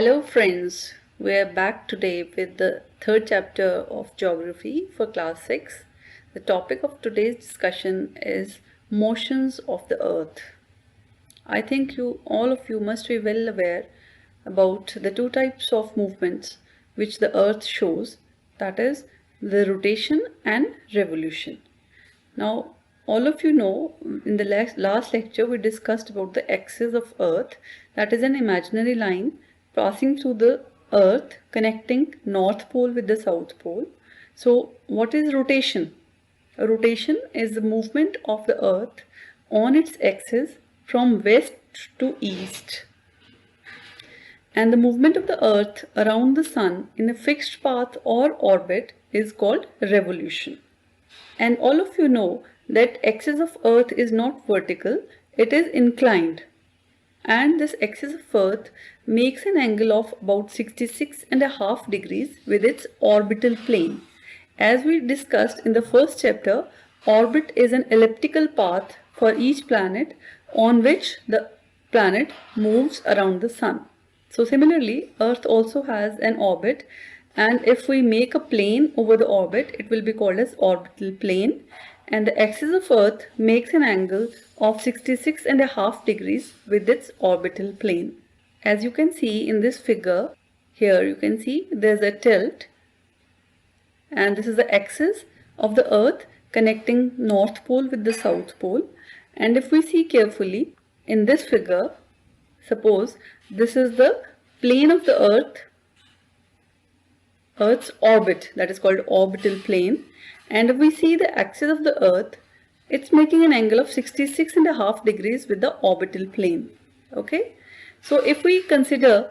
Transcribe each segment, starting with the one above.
Hello friends, we are back today with the third chapter of Geography for class 6. The topic of today's discussion is motions of the earth. I think all of you must be well aware about the two types of movements which the earth shows, that is the rotation and revolution. Now all of you know, in the last lecture we discussed about the axis of earth, that is an imaginary line passing through the earth connecting north pole with the south pole. So what is rotation? A rotation is the movement of the earth on its axis from west to east, and the movement of the earth around the sun in a fixed path or orbit is called revolution. And all of you know that axis of earth is not vertical, it is inclined. And this axis of earth makes an angle of about 66.5 degrees with its orbital plane. As we discussed in the first chapter, orbit is an elliptical path for each planet on which the planet moves around the sun. So similarly, earth also has an orbit, and if we make a plane over the orbit, it will be called as orbital plane, and the axis of earth makes an angle of 66.5 degrees with its orbital plane. As you can see in this figure, here you can see there's a tilt, and this is the axis of the earth connecting north pole with the south pole. And if we see carefully in this figure, suppose this is the plane of the Earth's orbit, that is called orbital plane, and if we see the axis of the earth, it's making an angle of 66.5 degrees with the orbital plane. Okay, so if we consider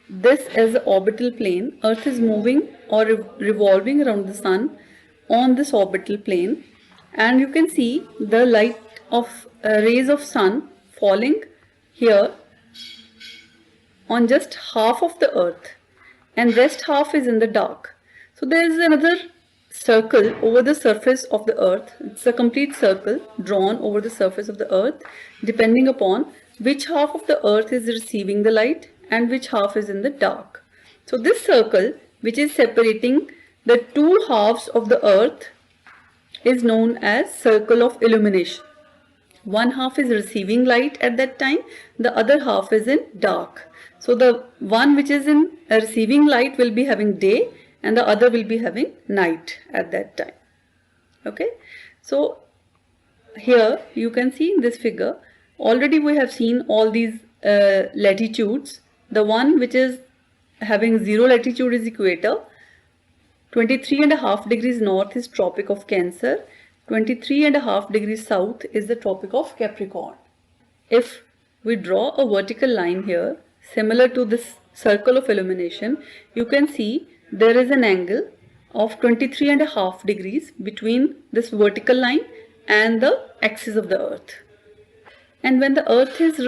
this as the orbital plane, earth is moving or revolving around the sun on this orbital plane, and you can see the light of rays of sun falling here on just half of the earth, and rest half is in the dark. So there is another circle over the surface of the earth. It's a complete circle drawn over the surface of the earth, depending upon which half of the earth is receiving the light and which half is in the dark. So this circle, which is separating the two halves of the earth, is known as circle of illumination. One half is receiving light at that time, the other half is in dark. So the one which is in receiving light will be having day, and the other will be having night at that time. Okay, so here you can see in this figure, already we have seen all these latitudes. The one which is having 0 latitude is equator, 23.5 degrees north is Tropic of Cancer, 23.5 degrees south is the Tropic of Capricorn. If we draw a vertical line here similar to this circle of illumination, you can see there is an angle of 23.5 degrees between this vertical line and the axis of the earth. And when the earth is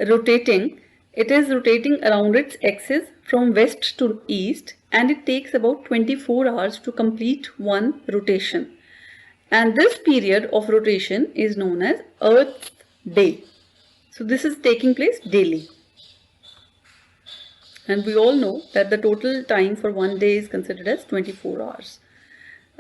rotating, it is rotating around its axis from west to east, and it takes about 24 hours to complete one rotation. And this period of rotation is known as Earth's day. So this is taking place daily. And we all know that the total time for one day is considered as 24 hours.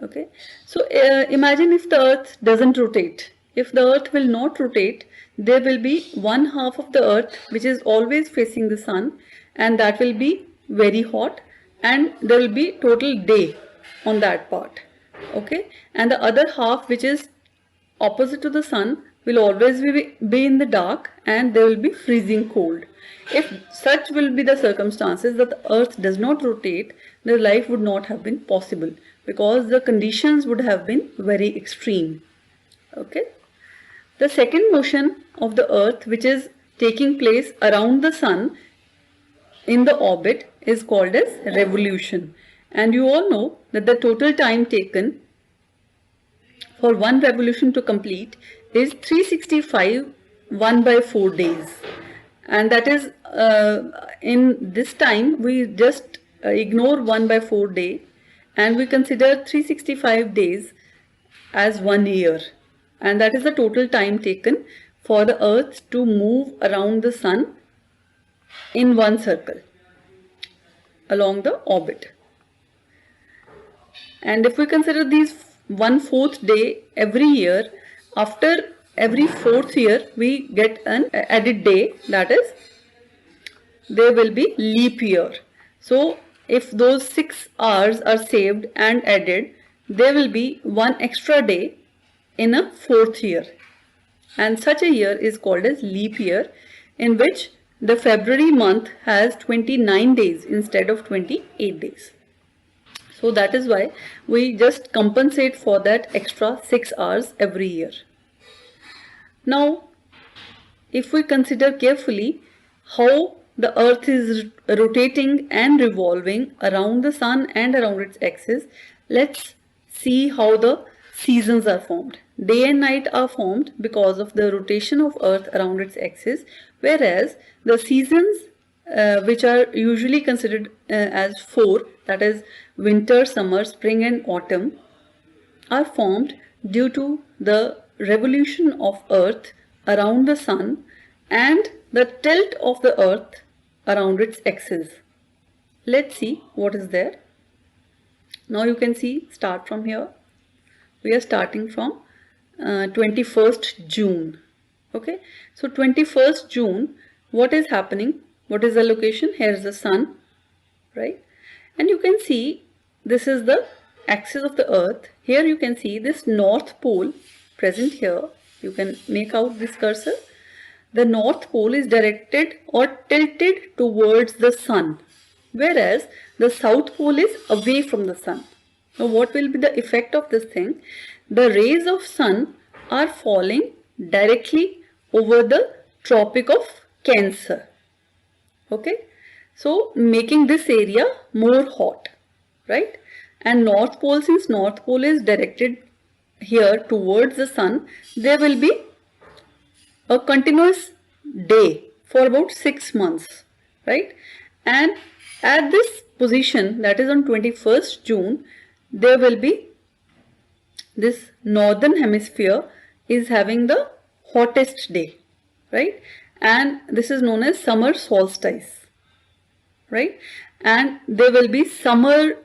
Okay, so imagine if the earth doesn't rotate. If the earth will not rotate, there will be one half of the earth which is always facing the sun, and that will be very hot, and there will be total day on that part. Okay, and the other half which is opposite to the sun will always be in the dark, and there will be freezing cold. If such will be the circumstances that the earth does not rotate, the life would not have been possible, because the conditions would have been very extreme. Okay, the second motion of the earth, which is taking place around the sun in the orbit, is called as revolution. And you all know that the total time taken for one revolution to complete is 365 1/4 days. And that is in this time we just ignore 1/4 day, and we consider 365 days as 1 year, and that is the total time taken for the earth to move around the sun in one circle along the orbit. And if we consider these 1/4 day every year, after every 4th year we get an added day, that is, there will be leap year. So if those 6 hours are saved and added, there will be one extra day in a 4th year, and such a year is called as leap year, in which the February month has 29 days instead of 28 days. So that is why we just compensate for that extra 6 hours every year. Now, if we consider carefully how the earth is rotating and revolving around the sun and around its axis, let's see how the seasons are formed. Day and night are formed because of the rotation of earth around its axis, whereas the seasons which are usually considered as 4, that is winter, summer, spring and autumn, are formed due to the revolution of earth around the sun and the tilt of the earth around its axis. Let's see what is there. Now you can see, start from here. We are starting from 21st June. Okay, so 21st June, what is happening? What is the location? Here is the sun, right? And you can see this is the axis of the earth. Here you can see this north pole present here. You can make out this cursor. The north pole is directed or tilted towards the sun, whereas the south pole is away from the sun. Now what will be the effect of this thing? The rays of sun are falling directly over the Tropic of Cancer. Okay, so making this area more hot, right? And north pole, since north pole is directed here towards the sun, there will be a continuous day for about 6 months, right? And at this position, that is on 21st June, there will be this northern hemisphere is having the hottest day, right? And this is known as summer solstice, right? And there will be summer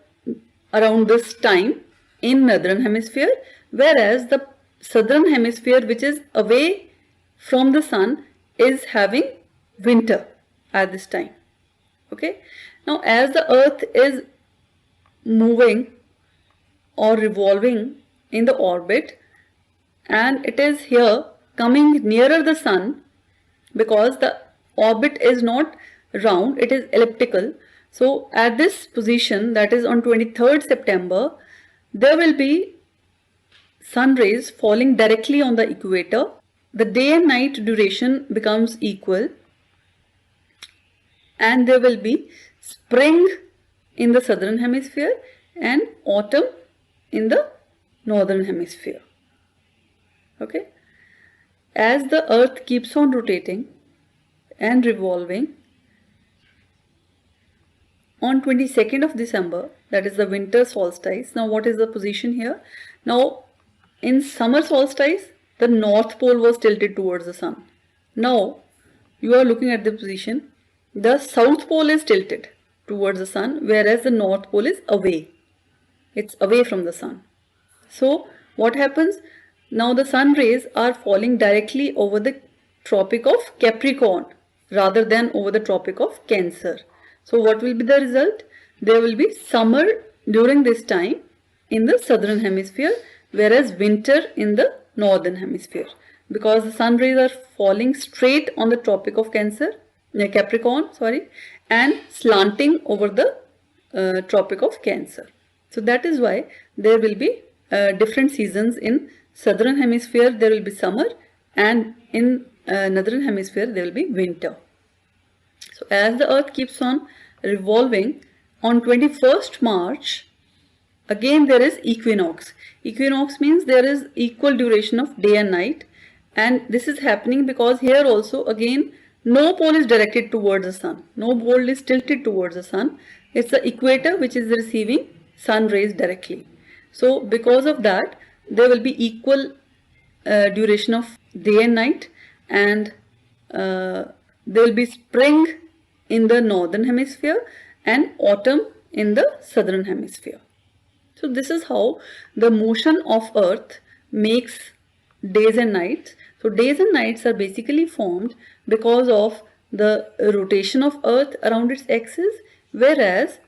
around this time in northern hemisphere, whereas the southern hemisphere, which is away from the sun, is having winter at this time. Okay, now as the earth is moving or revolving in the orbit, and it is here coming nearer the sun, because the orbit is not round, it is elliptical. So at this position, that is on 23rd September, there will be sun rays falling directly on the equator. The day and night duration becomes equal, and there will be spring in the southern hemisphere and autumn in the northern hemisphere. Okay, as the earth keeps on rotating and revolving, on 22nd of December, that is the winter solstice. Now what is the position here? Now in summer solstice, the north pole was tilted towards the sun. Now you are looking at the position, the south pole is tilted towards the sun, whereas the north pole is away. It's away from the sun. So what happens? Now the sun rays are falling directly over the Tropic of Capricorn rather than over the Tropic of Cancer. So what will be the result? There will be summer during this time in the southern hemisphere, whereas winter in the northern hemisphere, because the sun rays are falling straight on the Tropic of Capricorn, and slanting over the Tropic of Cancer. So that is why there will be different seasons. In southern hemisphere there will be summer, and in northern hemisphere there will be winter. So as the earth keeps on revolving, on 21st March, again there is equinox. Equinox means there is equal duration of day and night, and this is happening because here also again no pole is directed towards the sun. No pole is tilted towards the sun. It's the equator which is receiving sun rays directly. So because of that, there will be equal duration of day and night, and there will be spring in the northern hemisphere and autumn in the southern hemisphere. So this is how the motion of Earth makes days and nights. So days and nights are basically formed because of the rotation of Earth around its axis, whereas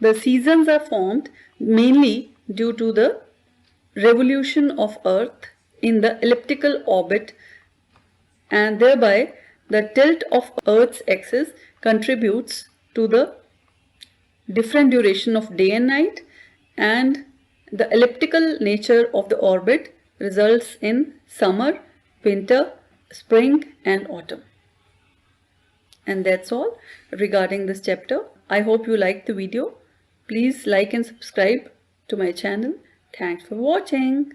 the seasons are formed mainly due to the revolution of Earth in the elliptical orbit, and thereby the tilt of Earth's axis contributes to the different duration of day and night, and the elliptical nature of the orbit results in summer, winter, spring and autumn. And that's all regarding this chapter. I hope you liked the video. Please like and subscribe to my channel. Thanks for watching.